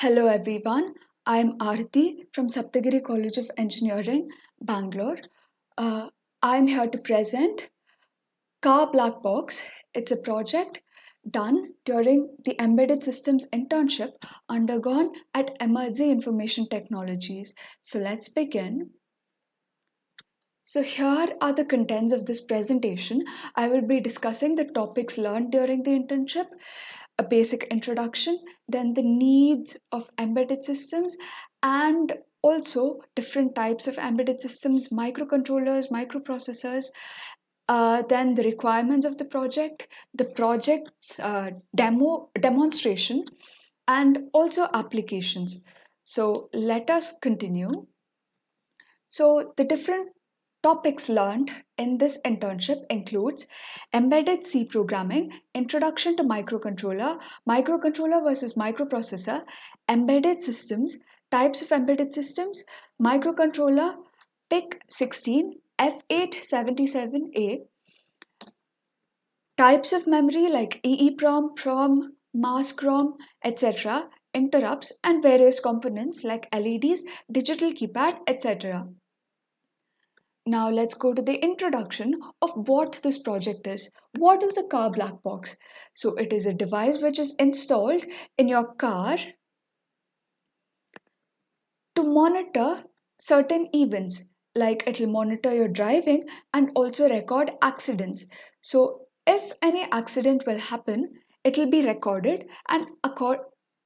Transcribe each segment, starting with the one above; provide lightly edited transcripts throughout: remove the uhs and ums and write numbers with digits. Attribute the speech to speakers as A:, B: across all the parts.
A: Hello everyone, I am Arti from Saptagiri College of Engineering, Bangalore. Uh, I am here to present Car Black Box. It's a project done during the Embedded Systems internship undergone at Emertxe Information Technologies. So let's begin. So here are the contents of this presentation. I will be discussing the topics learned during the internship, a basic introduction, then the needs of embedded systems, and also different types of embedded systems, microcontrollers, microprocessors, then the requirements of the project's demonstration, and also applications. So let us continue. So the different topics learned in this internship includes embedded C programming, introduction to microcontroller versus microprocessor, embedded systems, types of embedded systems, microcontroller, PIC 16, F877A, types of memory like EEPROM, PROM, MASCROM, etc., interrupts, and various components like LEDs, digital keypad, etc. Now let's go to the introduction of what this project is. What is a car black box? So it is a device which is installed in your car to monitor certain events, like it will monitor your driving and also record accidents. So if any accident will happen, it will be recorded, and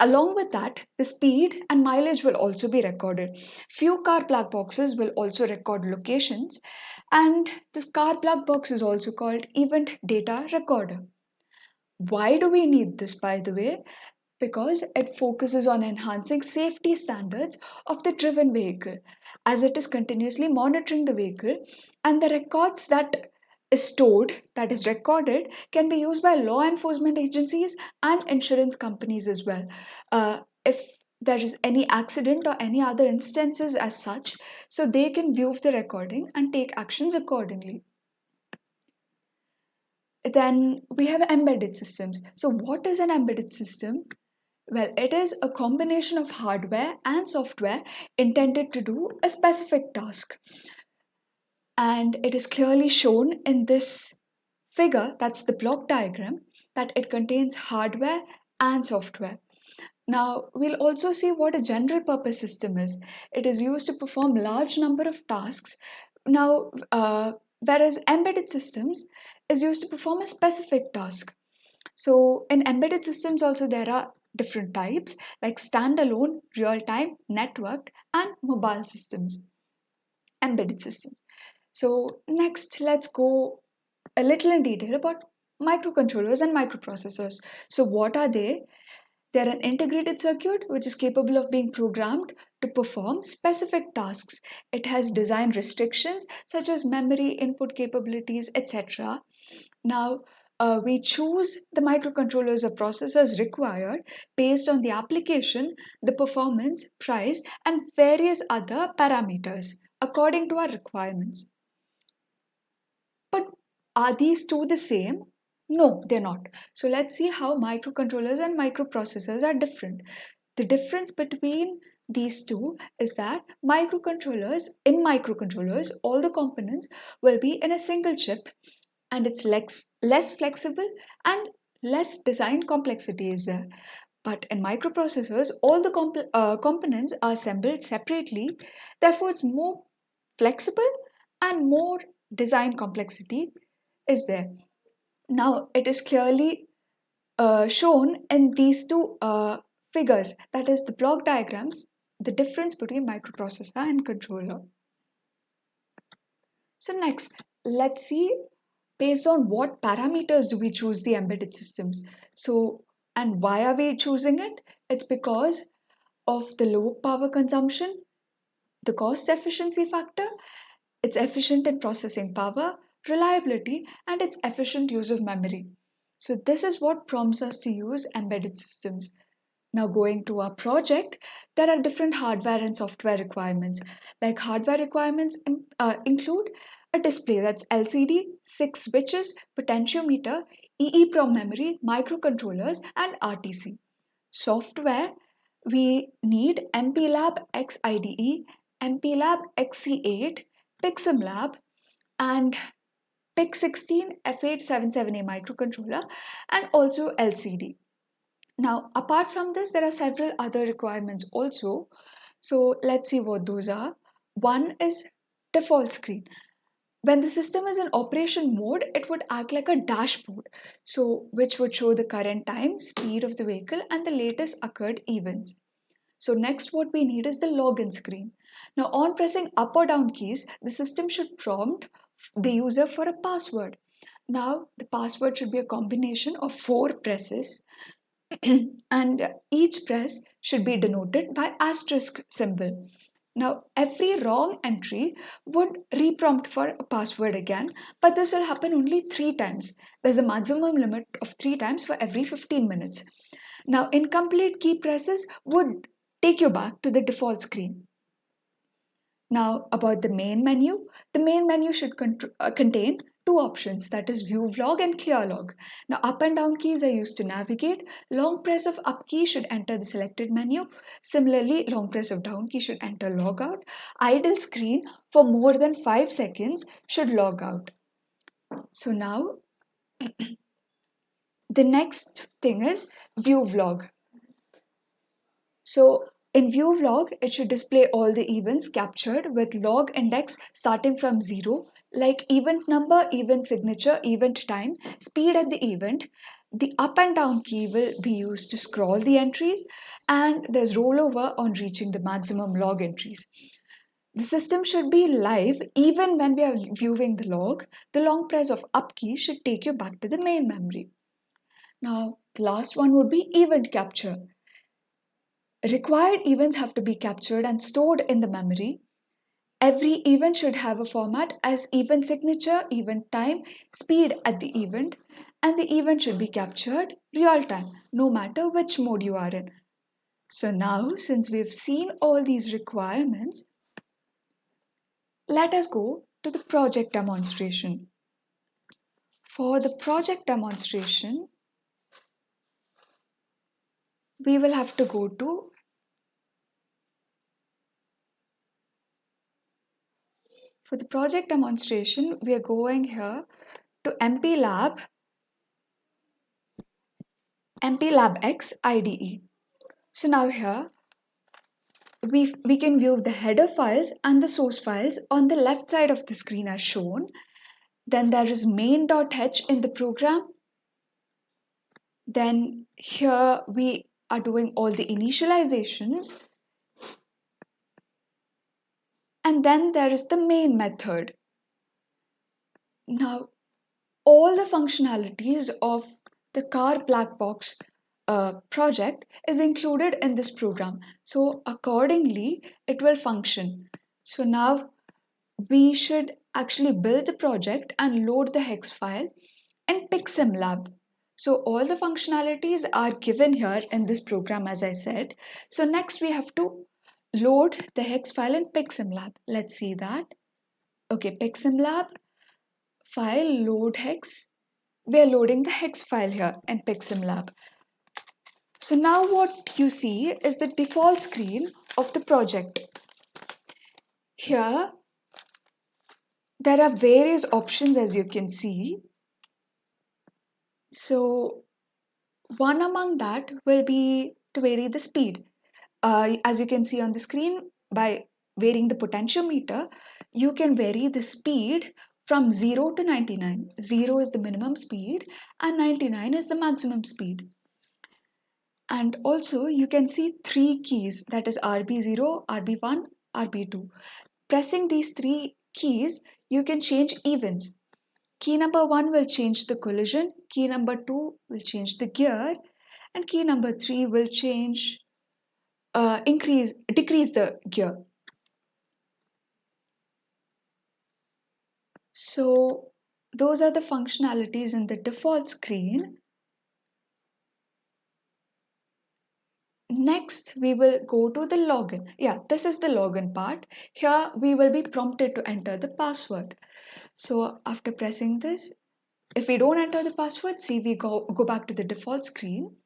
A: along with that the speed and mileage will also be recorded. Few car black boxes will also record locations, and this car black box is also called event data recorder. Why do we need this, by the way? Because it focuses on enhancing safety standards of the driven vehicle, as it is continuously monitoring the vehicle, and the records that is stored, that is recorded, can be used by law enforcement agencies and insurance companies as well. If there is any accident or any other instances as such, so they can view the recording and take actions accordingly. Then we have embedded systems. So what is an embedded system? Well, it is a combination of hardware and software intended to do a specific task. And it is clearly shown in this figure, that's the block diagram, that it contains hardware and software. Now, we'll also see what a general purpose system is. It is used to perform large number of tasks. Now, whereas embedded systems is used to perform a specific task. So in embedded systems also there are different types like standalone, real-time, networked, and mobile systems, embedded systems. So next, let's go a little in detail about microcontrollers and microprocessors. So what are they? They're an integrated circuit which is capable of being programmed to perform specific tasks. It has design restrictions such as memory, input capabilities, etc. Now, we choose the microcontrollers or processors required based on the application, the performance, price, and various other parameters according to our requirements. But are these two the same? No, they're not. So let's see how microcontrollers and microprocessors are different. The difference between these two is that in microcontrollers, all the components will be in a single chip, and it's less flexible and less design complexity is there. But in microprocessors, all the components are assembled separately, therefore, it's more flexible and more design complexity is there. Now, it is clearly shown in these two figures, that is, the block diagrams, the difference between microprocessor and controller. So, next, let's see based on what parameters do we choose the embedded systems. So, and why are we choosing it? It's because of the low power consumption, the cost efficiency factor, it's efficient in processing power, reliability, and its efficient use of memory. So, this is what prompts us to use embedded systems. Now, going to our project, there are different hardware and software requirements. Like hardware requirements include a display, that's LCD, 6 switches, potentiometer, EEPROM memory, microcontrollers, and RTC. Software we need MPLAB X IDE, MPLAB XC8, PixMLab, and PIC16 F877A microcontroller, and also LCD. Now, apart from this, there are several other requirements also. So let's see what those are. One is default screen. When the system is in operation mode, it would act like a dashboard, so which would show the current time, speed of the vehicle, and the latest occurred events. So next what we need is the login screen. Now on pressing up or down keys, the system should prompt the user for a password. Now the password should be a combination of 4 presses and each press should be denoted by asterisk symbol. Now every wrong entry would reprompt for a password again, but this will happen only 3 times. There's a maximum limit of 3 times for every 15 minutes. Now incomplete key presses would take you back to the default screen. Now about the main menu should contain 2 options, that is view vlog and clear log. Now up and down keys are used to navigate. Long press of up key should enter the selected menu. Similarly, long press of down key should enter log out. Idle screen for more than 5 seconds should log out. So now the next thing is view vlog. So in view log, it should display all the events captured with log index starting from 0, like event number, event signature, event time, speed at the event. The up and down key will be used to scroll the entries, and there's rollover on reaching the maximum log entries. The system should be live even when we are viewing the log. The long press of up key should take you back to the main memory. Now, the last one would be event capture. Required events have to be captured and stored in the memory. Every event should have a format as event signature, event time, speed at the event, and the event should be captured real time, no matter which mode you are in. So now, since we've seen all these requirements, let us go to the project demonstration. For the project demonstration, we will have to go to For the project demonstration, we are going here to MPLAB X IDE. So now here we can view the header files and the source files on the left side of the screen as shown. Then there is main.h in the program. Then here we are doing all the initializations. And then there is the main method. Now all the functionalities of the car black box project is included in this program. So accordingly, it will function. So now we should actually build the project and load the hex file in PixMLab. So all the functionalities are given here in this program, as I said. So next we have to load the hex file in PixMLab. Let's see that. Okay, PixMLab file load hex. We are loading the hex file here in PixMLab. So now what you see is the default screen of the project. Here, there are various options as you can see. So one among that will be to vary the speed. As you can see on the screen, by varying the potentiometer, you can vary the speed from 0 to 99. 0 is the minimum speed and 99 is the maximum speed. And also you can see 3 keys, that is RB0, RB1, RB2. Pressing these 3 keys, you can change events. Key number 1 will change the collision, key number 2 will change the gear, and key number 3 will change, decrease the gear. So those are the functionalities in the default screen. Next, we will go to the login. Yeah, this is the login part. Here, we will be prompted to enter the password. So after pressing this, if we don't enter the password, see we go back to the default screen.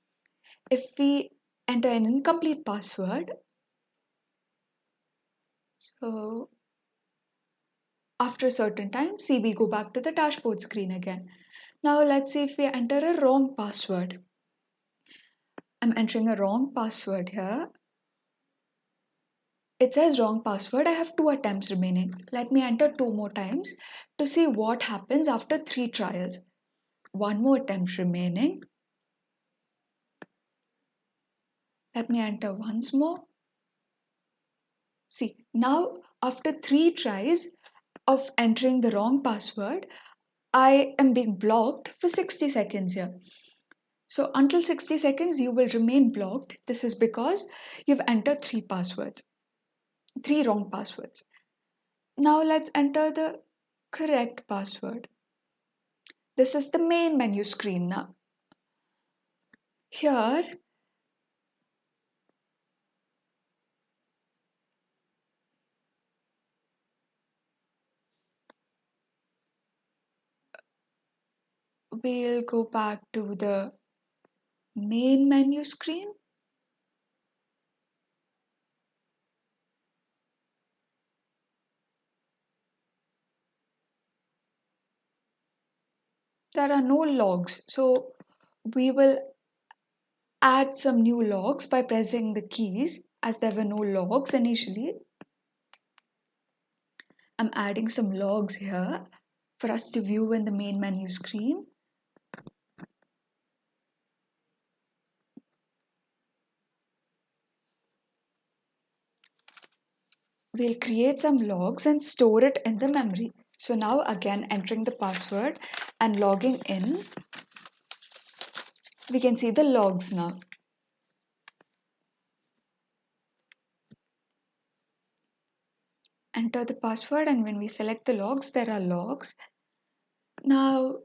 A: If we enter an incomplete password. So after a certain time, see, we go back to the dashboard screen again. Now let's see if we enter a wrong password. I'm entering a wrong password here. It says wrong password. I have 2 attempts remaining. Let me enter 2 more times to see what happens after 3 trials. 1 more attempt remaining. Let me enter once more. See, now after 3 tries of entering the wrong password, I am being blocked for 60 seconds here. So until 60 seconds, you will remain blocked. This is because you've entered 3 passwords, 3 wrong passwords. Now let's enter the correct password. This is the main menu screen now. Here, we'll go back to the main menu screen. There are no logs, so we will add some new logs by pressing the keys, as there were no logs initially. I'm adding some logs here for us to view in the main menu screen. We'll create some logs and store it in the memory. So now again entering the password and logging in, we can see the logs now. Enter the password, and when we select the logs, there are logs. Now,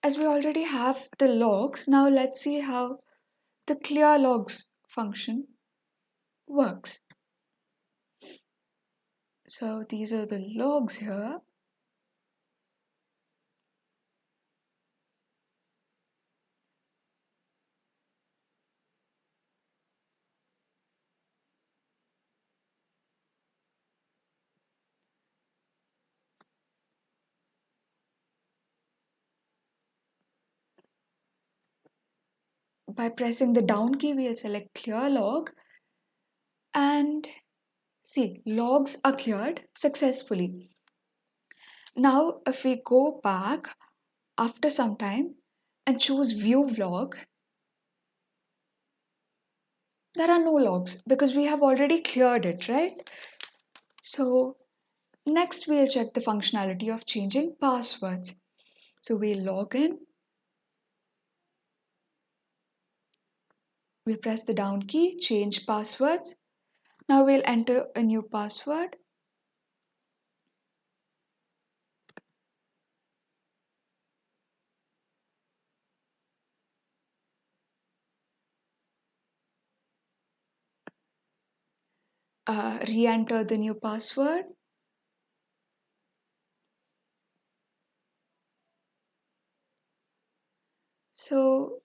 A: as we already have the logs, now let's see how the clear logs function works. So these are the logs here. By pressing the down key, we'll select clear log, and see, logs are cleared successfully. Now, if we go back after some time and choose view log, there are no logs because we have already cleared it, right? So next we'll check the functionality of changing passwords. So we'll log in. We'll press the down key, change passwords. Now we'll enter a new password. Re-enter the new password. So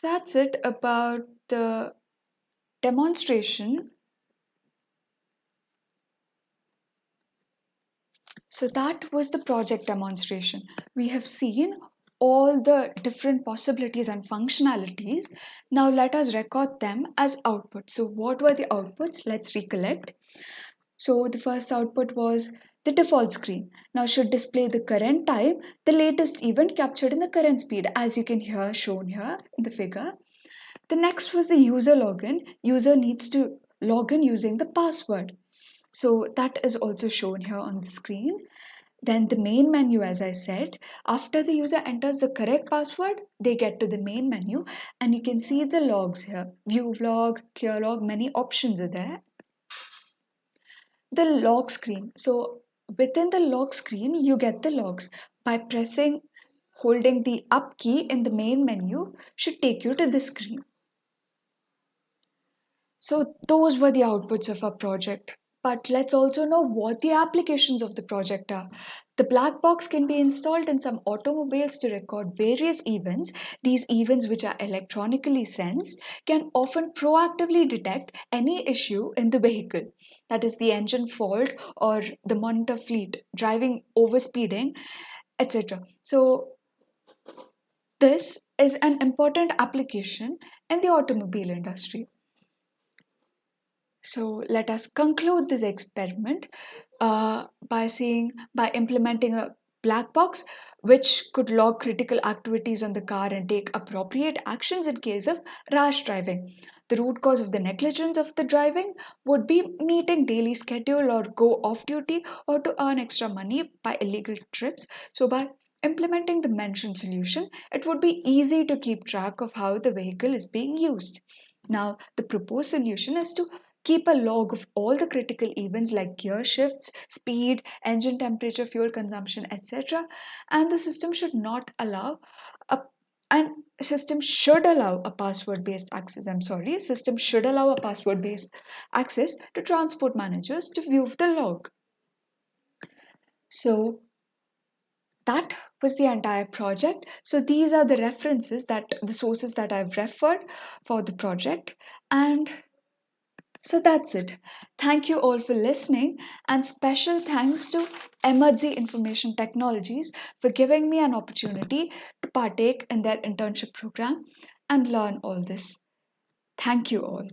A: that's it about the demonstration. So that was the project demonstration. We have seen all the different possibilities and functionalities. Now let us record them as outputs. So what were the outputs? Let's recollect. So the first output was the default screen. Now should display the current time, the latest event captured in the current speed, as you can hear shown here in the figure. The next was the user login. User needs to log in using the password. So that is also shown here on the screen. Then the main menu, as I said, after the user enters the correct password, they get to the main menu, and you can see the logs here. View log, clear log, many options are there. The log screen. So within the log screen, you get the logs. By holding the up key in the main menu should take you to the screen. So those were the outputs of our project. But let's also know what the applications of the project are. The black box can be installed in some automobiles to record various events. These events, which are electronically sensed, can often proactively detect any issue in the vehicle, that is, the engine fault or the monitor fleet, driving overspeeding, etc. So, this is an important application in the automobile industry. So let us conclude this experiment by implementing a black box which could log critical activities on the car and take appropriate actions in case of rash driving. The root cause of the negligence of the driving would be meeting daily schedule or go off duty or to earn extra money by illegal trips. So by implementing the mentioned solution, it would be easy to keep track of how the vehicle is being used. Now, the proposed solution is to keep a log of all the critical events like gear shifts, speed, engine temperature, fuel consumption, etc. And the system should not allow a and system should allow a password based access. I'm sorry, system should allow a password based access to transport managers to view the log. So that was the entire project. So these are the references, that the sources that I've referred for the project. And so that's it. Thank you all for listening, and special thanks to Emertxe Information Technologies for giving me an opportunity to partake in their internship program and learn all this. Thank you all.